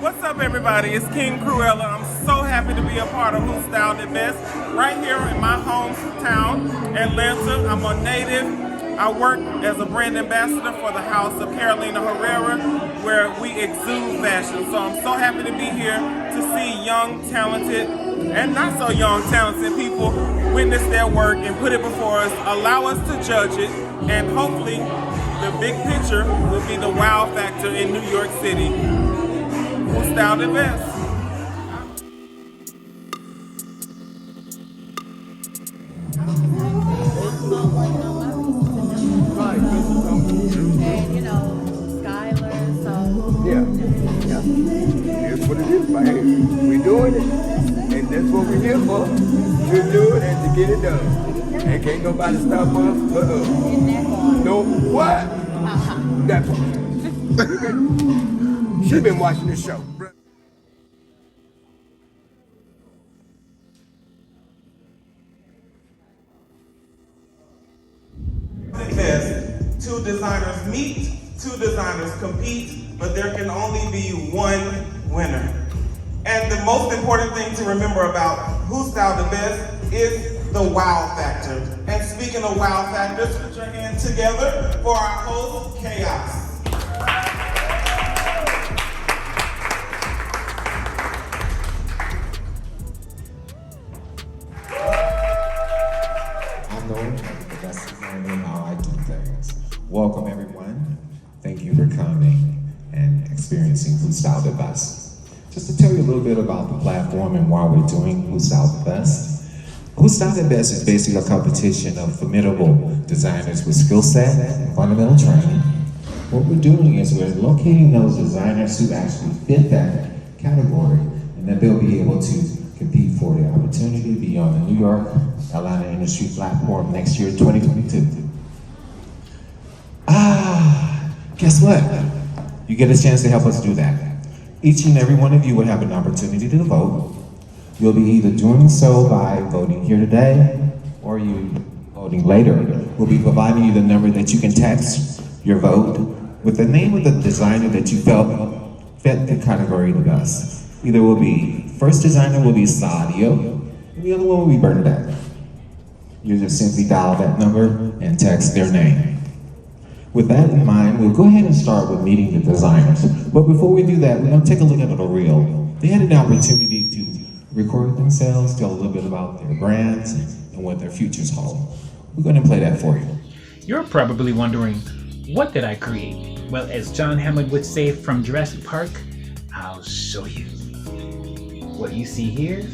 What's up, everybody? It's King Cruella. I'm so happy to be a part of Who Styled It Best right here in my hometown, Atlanta. I'm a native. I work as a brand ambassador for the house of Carolina Herrera, where we exude fashion. So I'm so happy to be here to see young, talented, and not so young, talented people witness their work and put it before us, allow us to judge it, and hopefully the big picture will be the wow factor in New York City. Who Styled It Best? And, you know, Skylar, so. Yeah. That's what it is. But hey, we're doing it. And that's what we're here for. To do it and to get it done. And can't nobody stop us but us. No, what? That's She been watching the show. Best. Two designers meet, two designers compete, but there can only be one winner. And the most important thing to remember about Who Styled It Best is the wow factor. And speaking of wow factors, put your hands together for our host, Chaos. I'm Noah, the best designer in how I do things. Welcome everyone. Thank you for coming and experiencing Who Styled It Best. Just to tell you a little bit about the platform and why we're doing Who Styled It Best. Who Styled It Best is basically a competition of formidable designers with skill set and fundamental training. What we're doing is we're locating those designers who actually fit that category, and then they'll be able to compete for the opportunity to be on the New York Atlanta Industry Platform next year, 2022. Guess what? You get a chance to help us do that. Each and every one of you will have an opportunity to vote. You'll be either doing so by voting here today, or you voting later. We'll be providing you the number that you can text your vote with the name of the designer that you felt fit the category the best. Either will be, first designer will be Sadio, and the other one will be Bernadette. You just simply dial that number and text their name. With that in mind, we'll go ahead and start with meeting the designers. But before we do that, we're gonna take a look at the reel. They had an opportunity to record themselves, tell a little bit about their brands and what their futures hold. We're gonna play that for you. You're probably wondering, what did I create? Well, as John Hammond would say from Jurassic Park, I'll show you. What you see here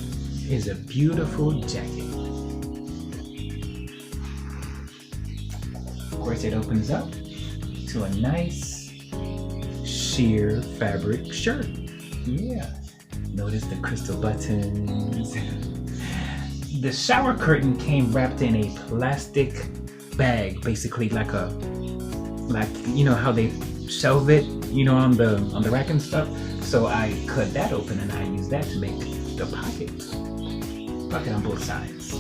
is a beautiful jacket. Of course, it opens up to a nice sheer fabric shirt. Yeah, notice the crystal buttons. The shower curtain came wrapped in a plastic bag, basically like you know how they shelve it, you know, on the rack and stuff. So I cut that open and I used that to make the pocket on both sides.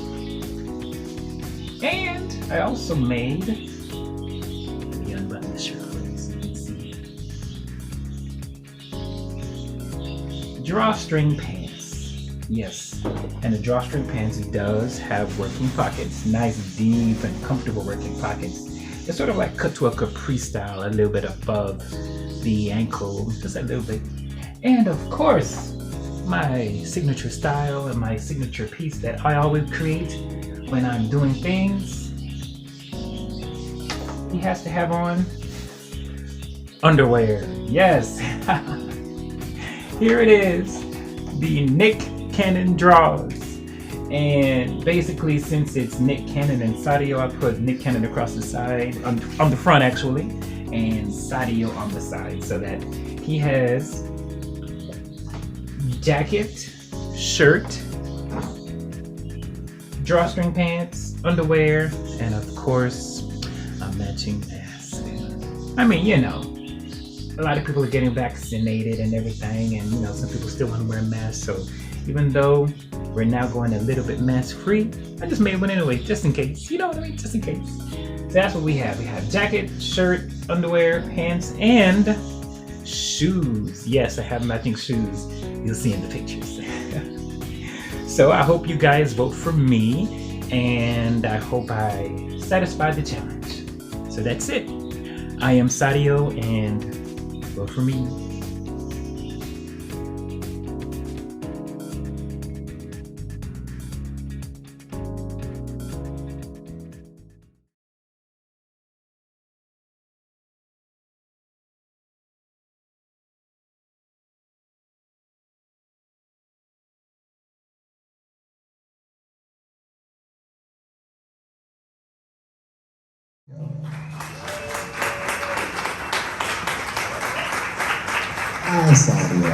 And I also made, let me unbutton the shirt for you so you can see. Drawstring pants. Yes, and the drawstring pants does have working pockets, nice, deep, and comfortable working pockets. It's sort of like cut to a capri style, a little bit above the ankle, just a little bit. And of course, my signature style and my signature piece that I always create when I'm doing things. He has to have on underwear. Yes. Here it is, the Nick Cannon drawers. And basically, since it's Nick Cannon and Sadio, I put Nick Cannon across the side, on the front actually, and Sadio on the side, so that he has jacket, shirt, drawstring pants, underwear, and of course, a matching mask. I mean, you know, a lot of people are getting vaccinated and everything, and you know, some people still want to wear masks, so even though we're now going a little bit mask free, I just made one anyway, just in case. You know what I mean? Just in case. So that's what we have. We have jacket, shirt, underwear, pants, and shoes. Yes, I have matching shoes. You'll see in the pictures. So I hope you guys vote for me, and I hope I satisfied the challenge. So that's it. I am Sadio, and vote for me. Hi, Sadio.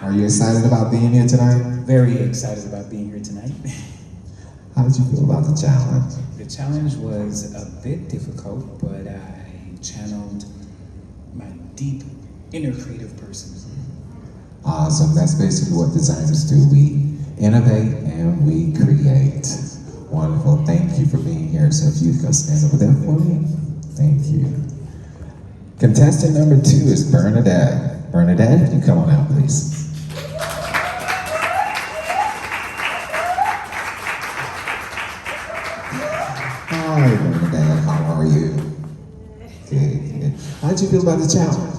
Are you excited about being here tonight? Very excited about being here tonight. How did you feel about the challenge? The challenge was a bit difficult, but I channeled my deep inner creative person. Awesome. That's basically what designers do. We innovate and we create. Wonderful. Thank you for being here. So if you could stand over there for me. Thank you. Contestant number 2 is Bernadette. Bernadette, if you come on out, please. Hi, Bernadette. How are you? Good. How did you feel about the challenge?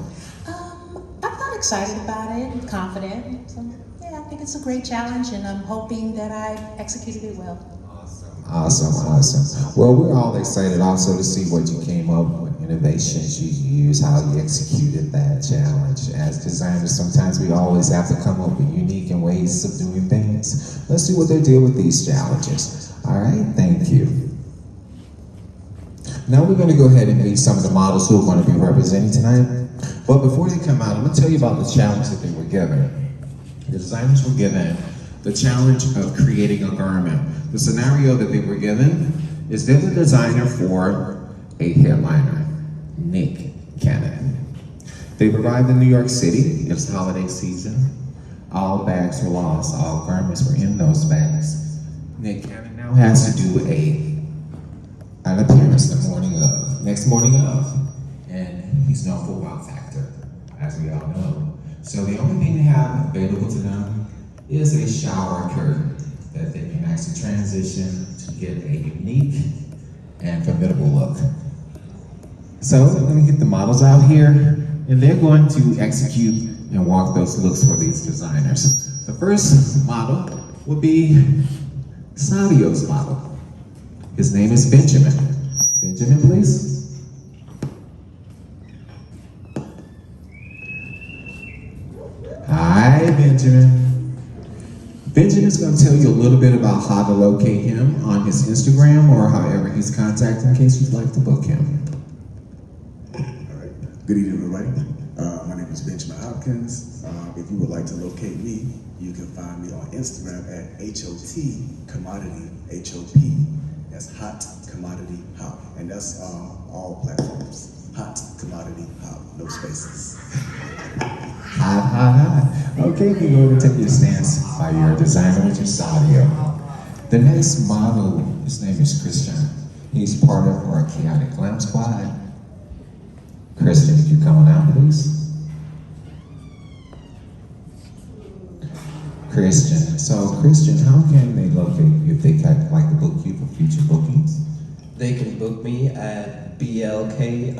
I'm not excited about it, confident. So, yeah, I think it's a great challenge, and I'm hoping that I executed it well. Awesome. Well, we're all excited also to see what you came up with, innovations you used, how you executed that challenge. As designers, sometimes we always have to come up with unique and ways of doing things. Let's see what they did with these challenges. All right, thank you. Now we're going to go ahead and meet some of the models who are going to be representing tonight. But before they come out, I'm going to tell you about the challenge that they were given. The designers were given the challenge of creating a garment. The scenario that they were given is they're the designer for a headliner, Nick Cannon. They've arrived in New York City. It's holiday season. All bags were lost. All garments were in those bags. Nick Cannon now has to do an appearance next morning of, and he's known for Wow Factor, as we all know. So the only thing they have available to them is a shower curtain that they can actually transition to get a unique and formidable look. So let me get the models out here, and they're going to execute and walk those looks for these designers. The first model will be Sadio's model. His name is Benjamin. Benjamin, please. Hi, Benjamin. Benjamin's going to tell you a little bit about how to locate him on his Instagram or however he's contacted in case you'd like to book him. All right. Good evening, everybody. My name is Benjamin Hopkins. If you would like to locate me, you can find me on Instagram at HOT Commodity, HOP. That's Hot Commodity Hop. And that's all platforms. Hot Commodity Hop, no spaces. Hot. Okay, you can go and take your stance by your designer with your Sadio. The next model, his name is Christian. He's part of our Chaotic Glam Squad. Christian, if you come on out, please. Christian. So, Christian, how can they locate you if they'd like to book you for future bookings? They can book me at BLK_Aladdin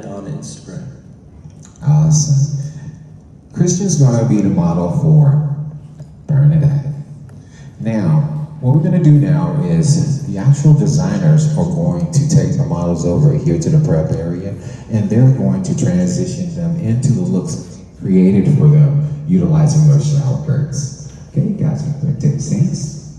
on Instagram. Awesome. Christian's going to be the model for Bernadette. Now, what we're going to do now is the actual designers are going to take the models over here to the prep area, and they're going to transition them into the looks created for them utilizing those shower curtains. Okay, you guys can go and take a stance.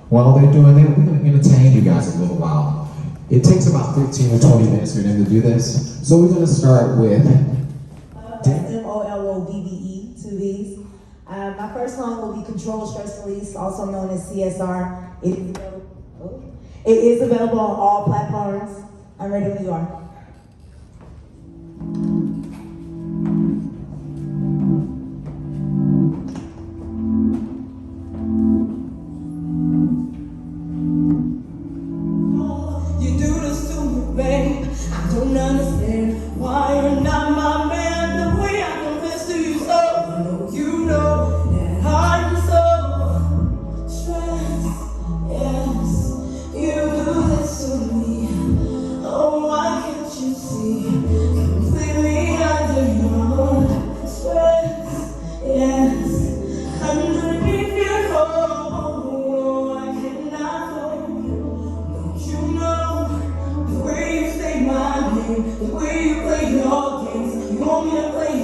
While they're doing that, we're going to entertain you guys a little while. It takes about 15 or 20 minutes for them to do this. So we're going to start with MOLOVVE to these. My first song will be Controlled Stress Release, also known as CSR. It is available on all platforms. I'm ready when you are. You do this to me, babe. I don't understand why you're not.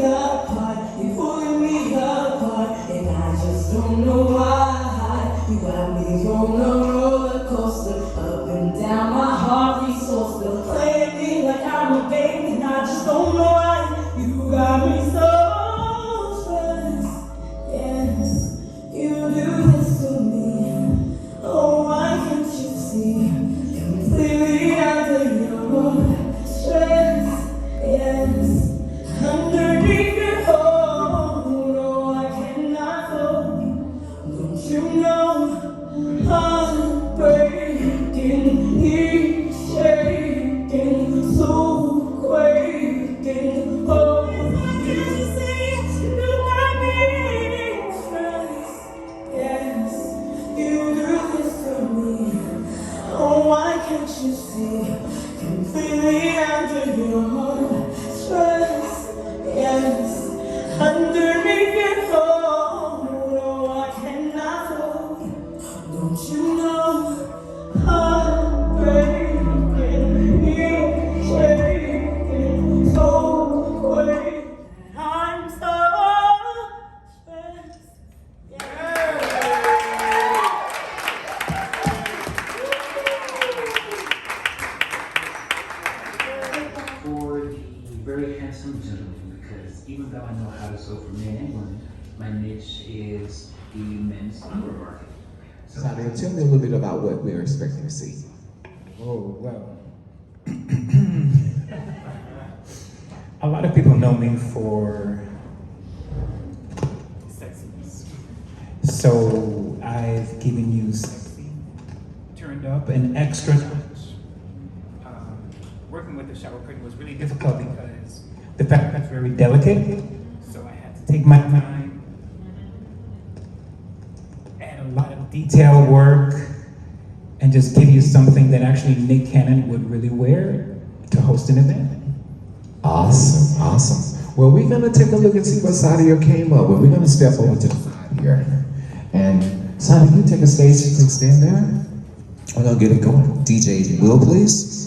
me apart, you're pulling me apart, and I just don't know why. You got me on a roller coaster, up and down, my heart beats so still, playing me like I'm a baby, and I just don't know why. You got me so stressed, yes, you do this to me. Oh, why can't you see? Completely under your stress, yes. Underneath your hold, no, I cannot fall. Don't you know I'm breaking, he's shaking, so quaking. Oh, can't you see? You got me stressed, yes. You do this to me. Oh, why can't you see? Completely under your stress, yes. Underneath your hold, no, I cannot hold. Don't you know I'm breaking, shaking, so quick. I'm so stressed, For the very handsome gentleman, because even though I know how to sew for men and women, my niche is the men's underwear market. So Sadia, tell me a little bit about what we're expecting to see. oh, well. A lot of people know me for sexiness. So I've given you sexy, turned up, and extra. Working with the shower curtain was really difficult because the fabric's very delicate. So I had to take my time, add a lot of detail work, and just give you something that actually Nick Cannon would really wear to host an event. Awesome, awesome. Well, we're gonna take a look and see what Sadia came up with. We're gonna step over to the side here. And Sadia, you take a stage, please stand there. We're gonna get it going. DJ, if you will, please.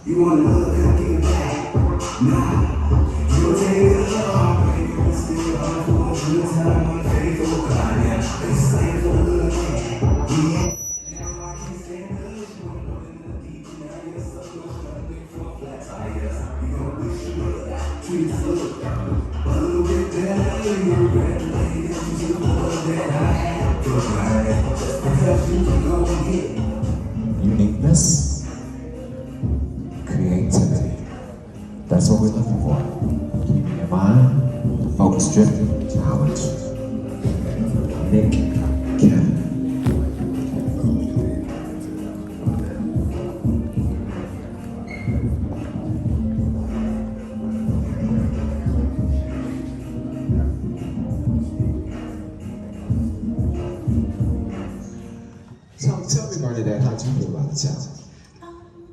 You wanna look and get back? Nah. You'll take it all, baby. But still hard for a good time. Unfaithful God, yeah. They stand for the good man. Yeah. Now I can't stand the issue. I'm running the deep. Now you're stuck with nothing from a flat tire. You gon' wish you would treat us a little bit better. You're regulated to the love that I have provided. Just because you can go and get Uniqueness. Creativity. That's what we're looking for. Keeping in mind, focus driven, challenge. Nick Cannon. So tell me, Bernadette, how do you feel about the challenge?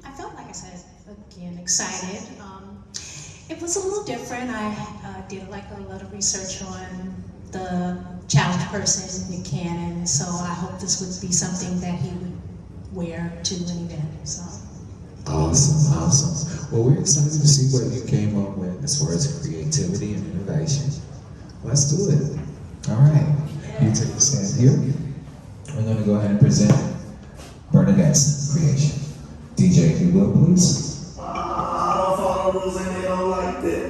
I felt, like I said, again, excited. It was a little different. I did like a lot of research on the challenge person, Nick Cannon, so I hope this would be something that he would wear to an event. So. Awesome, awesome. Well, we're excited to see what you came up with as far as creativity and innovation. Let's do it. All right, you take a stand here. We're going to go ahead and present Bernadette's creation. DJ, if you will, please. I don't follow rules and they don't like that.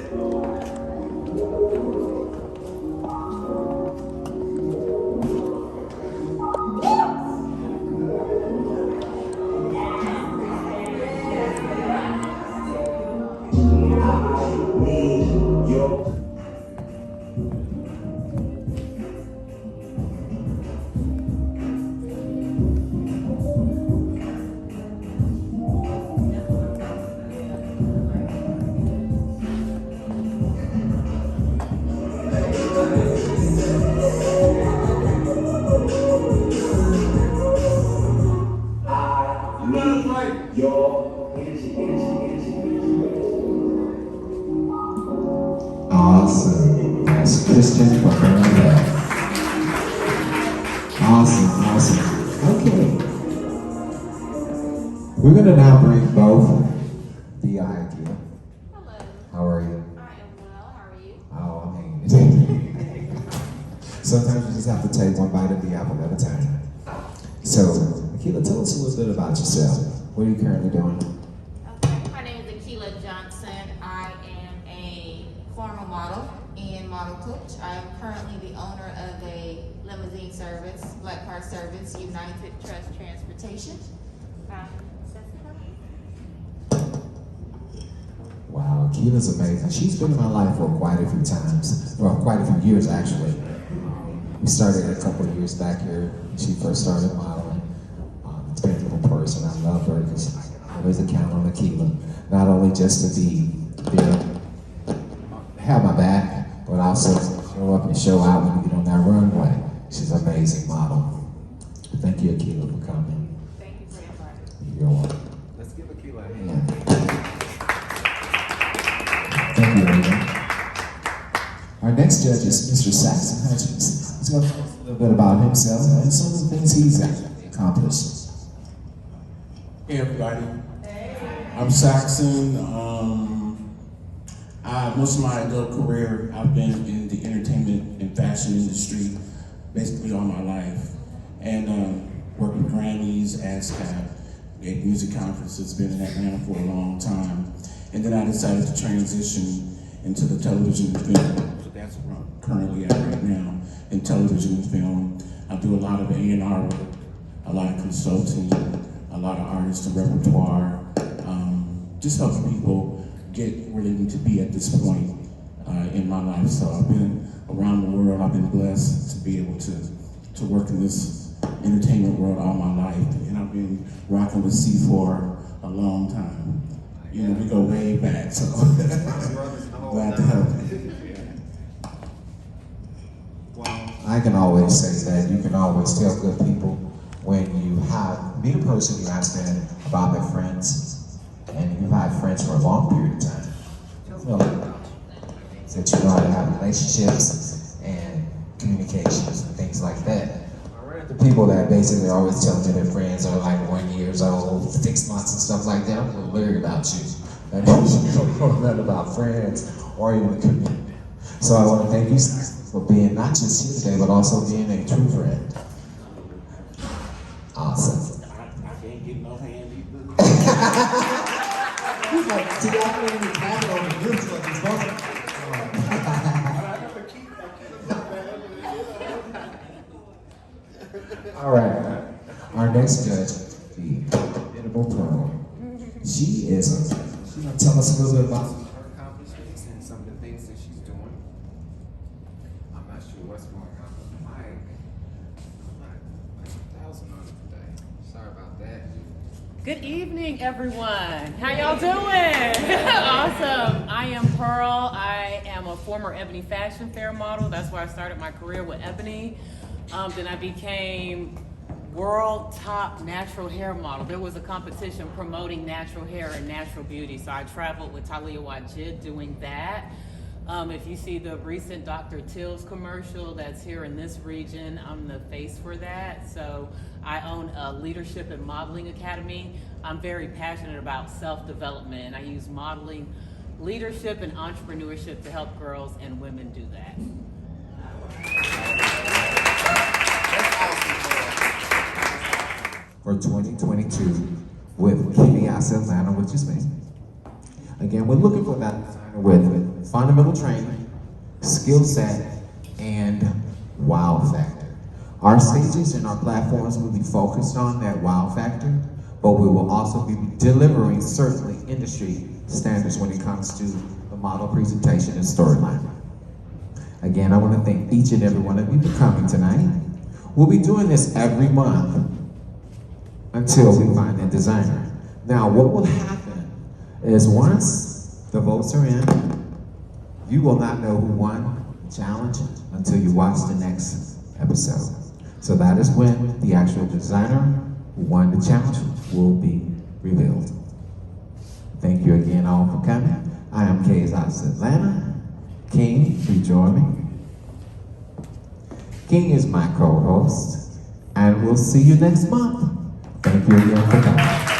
tonight. Your energy. Awesome. That's Christian for Burnell. Awesome. Okay. We're gonna now bring both the idea. Hello. How are you? I am well. How are you? Oh, I'm hanging it. Sometimes you just have to take one bite of the apple at a time. So, Akila, tell us a little bit about yourself. What are you currently doing? Okay, my name is Akila Johnson. I am a former model and model coach. I am currently the owner of a limousine service, Black Car Service, United Trust Transportation. Wow, Akila's amazing. She's been in my life for quite a few times, well, quite a few years actually. We started a couple of years back here. She first started modeling. It's been a little person. I love her because I can always count on Akila, not only just to be there, have my back, but also show up and show out when you get on that runway. She's an amazing model. Thank you, Akila, for coming. Thank you for inviting me. You're welcome. Let's give Akila a hand. Thank you, Rita. Our next judge is Mr. Saxon Hutchins. He's going to tell us a little bit about himself and some of the things he's accomplished. Hey everybody, I'm Saxon. Most of my adult career, I've been in the entertainment and fashion industry basically all my life. And worked with Grammys, ASCAP, at music conferences, been in Atlanta for a long time. And then I decided to transition into the television and film. So that's where I'm currently at right now, in television and film. I do a lot of A&R work, a lot of consulting, a lot of artists and repertoire, just helping people get where they need to be at this point in my life. So I've been around the world. I've been blessed to be able to work in this entertainment world all my life. And I've been rocking with C for a long time. You know, we go way back, so glad to help you. I can always say that you can always tell good people when you meet a person you ask them about their friends, and you've had friends for a long period of time. That you know how to have relationships and communications and things like that. I run into people that basically always tell me their friends are like 1 year old, 6 months and stuff like that. I'm a little leery about you. That you don't know nothing about friends or even the community. So I want to thank you for being not just here today, but also being a true friend. Awesome. I can't get no hand either. He's like, see, I don't even have it on the news like he's supposed to. All right, our next judge, the Edible Pro. She's gonna tell us a little bit about Her accomplishments and some of the things that she's doing. I'm not sure what's going on with the mic. I'm like 1,000 on it today. Sorry about that. Good evening, everyone. How y'all doing? Awesome. I am Pearl. I am a former Ebony Fashion Fair model. That's where I started my career with Ebony. Then I became world top natural hair model. There was a competition promoting natural hair and natural beauty, so I traveled with Talia Wajid doing that. If you see the recent Dr. Till's commercial that's here in this region, I'm the face for that. So I own a leadership and modeling academy. I'm very passionate about self-development. I use modeling, leadership, and entrepreneurship to help girls and women do that. for 2022 with Kineas Atlanta, which is me. Again, we're looking for that designer with fundamental training, skill set, and wow factor. Our stages and our platforms will be focused on that wow factor, but we will also be delivering certainly industry standards when it comes to the model presentation and storyline. Again, I want to thank each and every one of you for coming tonight. We'll be doing this every month until we find a designer. Now, what will happen is once the votes are in, you will not know who won the challenge until you watch the next episode. So that is when the actual designer who won the challenge will be revealed. Thank you again all for coming. I am Kay's House Atlanta. King, rejoin me. King is my co-host, and we'll see you next month. Thank you again for coming.